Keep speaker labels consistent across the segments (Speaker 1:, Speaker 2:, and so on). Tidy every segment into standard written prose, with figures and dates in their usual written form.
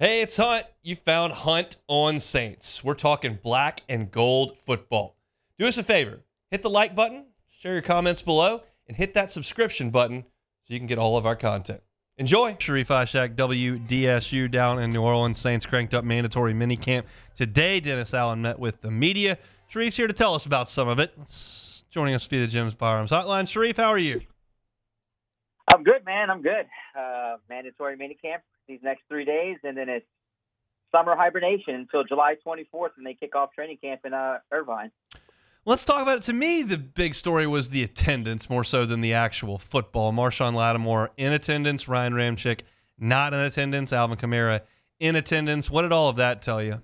Speaker 1: Hey, it's Hunt. You found Hunt on Saints. We're talking black and gold football. Do us a favor. Hit the like button, share your comments below, and hit that subscription button so you can get all of our content. Enjoy. Sharief Ishaq, WDSU down in New Orleans. Saints cranked up mandatory minicamp. Today, Dennis Allen met with the media. Sharief's here to tell us about some of it. Joining us via the Jim's Firearms Hotline. Sharief, how are you?
Speaker 2: I'm good, man. I'm good. Mandatory minicamp these next 3 days, and then it's summer hibernation until July 24th, and they kick off training camp in Irvine.
Speaker 1: Let's talk about it. To me, the big story was the attendance more so than the actual football. Marshon, Lattimore in attendance, Ryan Ramczyk not in attendance, Alvin, Kamara in attendance. What did all of that tell you?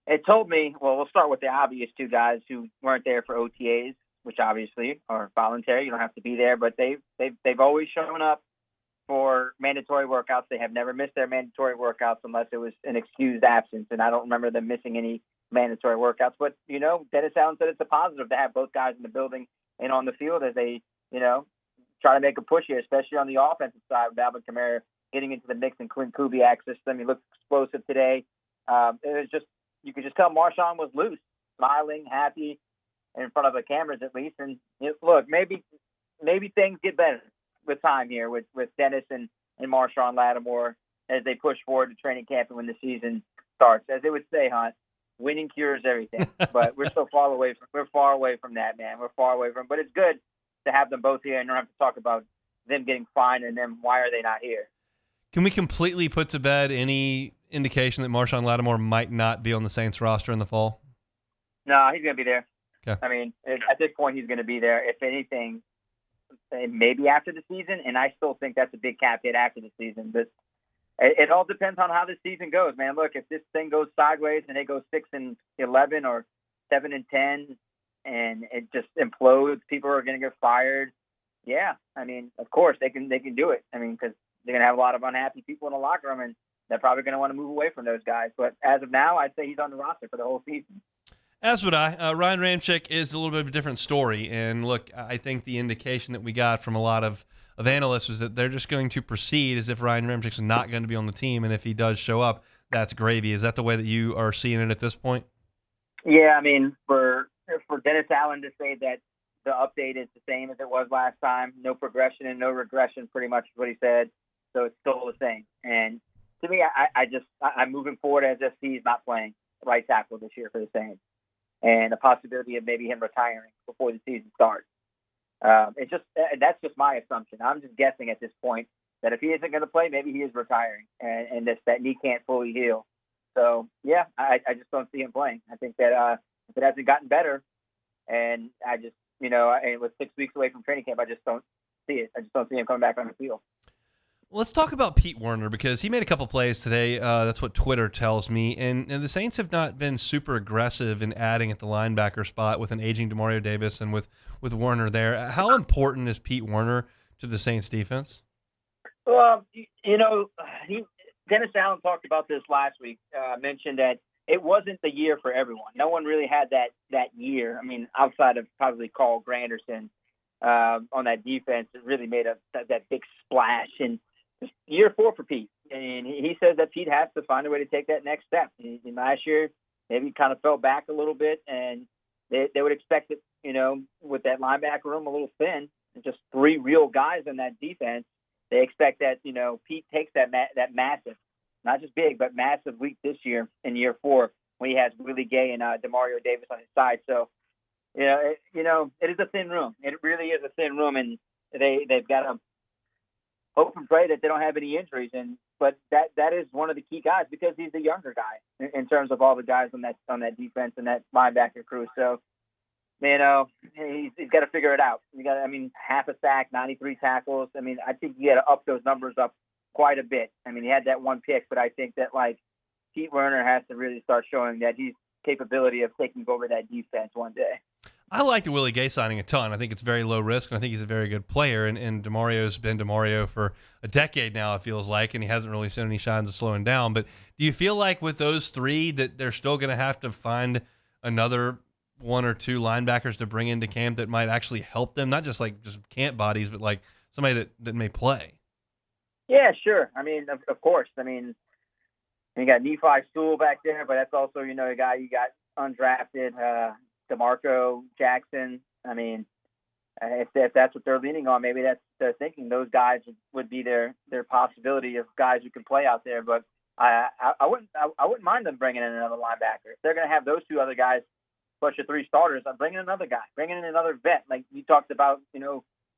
Speaker 2: It told me, well, we'll start with the obvious two guys who weren't there for OTAs, which obviously are voluntary. You don't have to be there, but they've always shown up for mandatory workouts. They have never missed their mandatory workouts unless it was an excused absence, and I don't remember them missing any mandatory workouts. But, Dennis Allen said it's a positive to have both guys in the building and on the field as they, try to make a push here, especially on the offensive side with Alvin Kamara getting into the mix in Klint Kubiak system. He looked explosive today. It was just, you could just tell Marshon was loose, smiling, happy, in front of the cameras at least. And look, maybe things get better with time here with Dennis and Marshon Lattimore as they push forward to training camp and when the season starts. As they would say, Hunt, winning cures everything. But we're so far away from that, man. We're far away from. But it's good to have them both here and don't have to talk about them getting fined and then why are they not here.
Speaker 1: Can we completely put to bed any indication that Marshon Lattimore might not be on the Saints roster in the fall?
Speaker 2: No, he's going to be there.
Speaker 1: Okay.
Speaker 2: I mean, at this point, he's going to be there. If anything, maybe after the season, and I still think that's a big cap hit after the season. But it all depends on how the season goes, man. Look, if this thing goes sideways and they go 6-11 or 7-10, and it just implodes, people are going to get fired. Yeah, I mean, of course they can do it. I mean, because they're going to have a lot of unhappy people in the locker room, and they're probably going to want to move away from those guys. But as of now, I'd say he's on the roster for the whole season.
Speaker 1: As would I. Ryan Ramczyk is a little bit of a different story. And look, I think the indication that we got from a lot of analysts was that they're just going to proceed as if Ryan Ramczyk's not going to be on the team. And if he does show up, that's gravy. Is that the way that you are seeing it at this point?
Speaker 2: Yeah, I mean, for Dennis Allen to say that the update is the same as it was last time, no progression and no regression, pretty much what he said. So it's still the same. And to me, I'm moving forward as if he's not playing right tackle this year for the Saints, and a possibility of maybe him retiring before the season starts. That's just my assumption. I'm just guessing at this point that if he isn't going to play, maybe he is retiring, and that knee can't fully heal. So yeah, I just don't see him playing. I think that if it hasn't gotten better, and I just and with 6 weeks away from training camp, I just don't see it. I just don't see him coming back on the field.
Speaker 1: Let's talk about Pete Werner because he made a couple plays today. That's what Twitter tells me. And the Saints have not been super aggressive in adding at the linebacker spot with an aging Demario Davis and with Werner there. How important is Pete Werner to the Saints defense?
Speaker 2: Well, Dennis Allen talked about this last week, mentioned that it wasn't the year for everyone. No one really had that year. I mean, outside of probably Carl Granderson on that defense, it really made that big splash. And year 4 for Pete, and he says that Pete has to find a way to take that next step. And last year, maybe kind of fell back a little bit, and they would expect it, with that linebacker room a little thin, and just 3 real guys in that defense. They expect that Pete takes that massive, not just big, but massive leap this year in year 4 when he has Willie Gay and Demario Davis on his side. So it is a thin room. It really is a thin room, and they've got to hope and pray that they don't have any injuries. But that is one of the key guys because he's the younger guy in terms of all the guys on that defense and that linebacker crew. So, he's got to figure it out. Half a sack, 93 tackles. I think you got to up those numbers up quite a bit. He had that 1 pick, but I think that Pete Werner has to really start showing that he's capability of taking over that defense one day.
Speaker 1: I like the Willie Gay signing a ton. I think it's very low risk, and I think he's a very good player. And Demario's been Demario for a decade now, it feels like, and he hasn't really shown any signs of slowing down. But do you feel like with those 3 that they're still going to have to find another 1 or 2 linebackers to bring into camp that might actually help them, not just camp bodies, but somebody that may play?
Speaker 2: Yeah, sure. Of course. And you got Nephi Sewell back there, but that's also, a guy you got undrafted, DeMarco Jackson. I mean, if that's what they're leaning on, maybe that's they're thinking those guys would be their possibility of guys who can play out there. But I wouldn't mind them bringing in another linebacker. If they're going to have those two other guys plus your 3 starters, I'm bringing another guy, bringing in another vet. Like you talked about,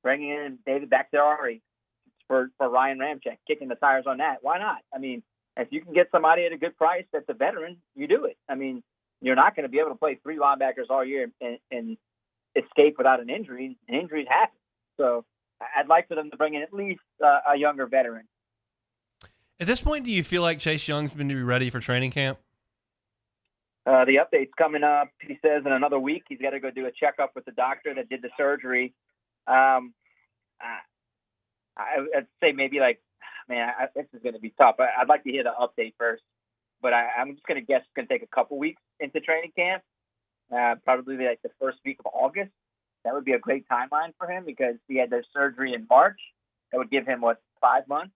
Speaker 2: bringing in David Bakhtiari for Ryan Ramczyk, kicking the tires on that. Why not? I mean, if you can get somebody at a good price that's a veteran, you do it. I mean, you're not going to be able to play 3 linebackers all year and escape without an injury. Injuries happen. So I'd like for them to bring in at least a younger veteran.
Speaker 1: At this point, do you feel like Chase Young's been to be ready for training camp?
Speaker 2: The update's coming up. He says in another week he's got to go do a checkup with the doctor that did the surgery. I'd say maybe this is going to be tough. I'd like to hear the update first, but I'm just going to guess it's going to take a couple weeks into training camp, probably like the first week of August. That would be a great timeline for him because he had their surgery in March. That would give him, 5 months?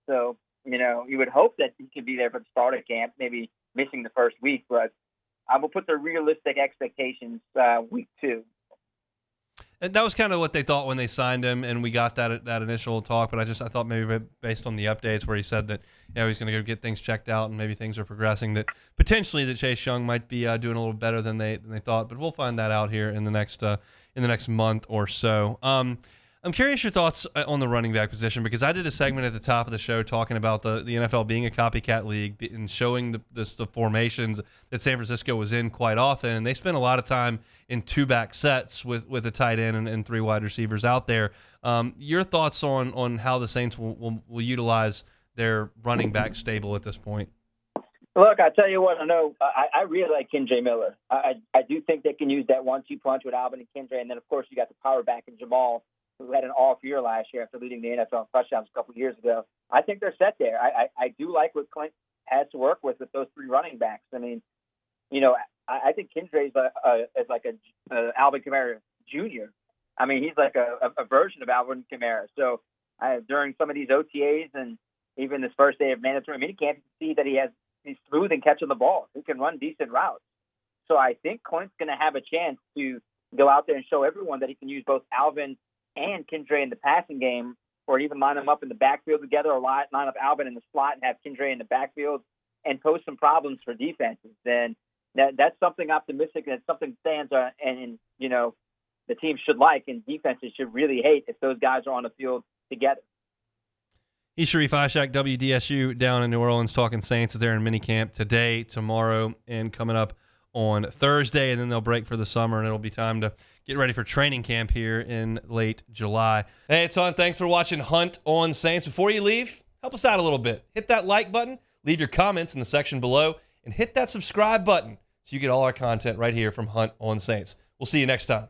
Speaker 2: So, you would hope that he could be there for the start of camp, maybe missing the first week, but I will put the realistic expectations week 2.
Speaker 1: And that was kind of what they thought when they signed him, and we got that initial talk. But I thought maybe based on the updates where he said that he's going to go get things checked out and maybe things are progressing, that potentially that Chase Young might be doing a little better than they thought. But we'll find that out here in the next month or so. I'm curious your thoughts on the running back position because I did a segment at the top of the show talking about the NFL being a copycat league and showing the formations that San Francisco was in quite often. And they spent a lot of time in 2-back sets with a tight end and 3 wide receivers out there. Your thoughts on how the Saints will utilize their running back stable at this point?
Speaker 2: Look, I tell you what, I really like Kendra Miller. I do think they can use that 1-2 punch with Alvin and Kendra, and then of course you got the power back in Jamal, who had an off year last year after leading the NFL in touchdowns a couple of years ago. I think they're set there. I do like what Klint has to work with those 3 running backs. I mean, I think Kendra is like a Alvin Kamara Jr. I mean, he's like a version of Alvin Kamara. So during some of these OTAs and even this first day of mandatory minicamp, you see that he's smooth in catching the ball. He can run decent routes. So I think Klint's going to have a chance to go out there and show everyone that he can use both Alvin and Kendra in the passing game, or even line them up in the backfield together, or line up Alvin in the slot and have Kendra in the backfield and pose some problems for defenses. Then that's something optimistic, and it's something fans and the team should like, and defenses should really hate if those guys are on the field together.
Speaker 1: He's Sharief Ishaq, WDSU, down in New Orleans, talking Saints. They're in minicamp today, tomorrow, and coming up on Thursday, and then they'll break for the summer, and it'll be time to get ready for training camp here in late July. Hey, it's on. Thanks for watching Hunt on Saints. Before you leave, help us out a little bit. Hit that like button, leave your comments in the section below, and hit that subscribe button so you get all our content right here from Hunt on Saints. We'll see you next time.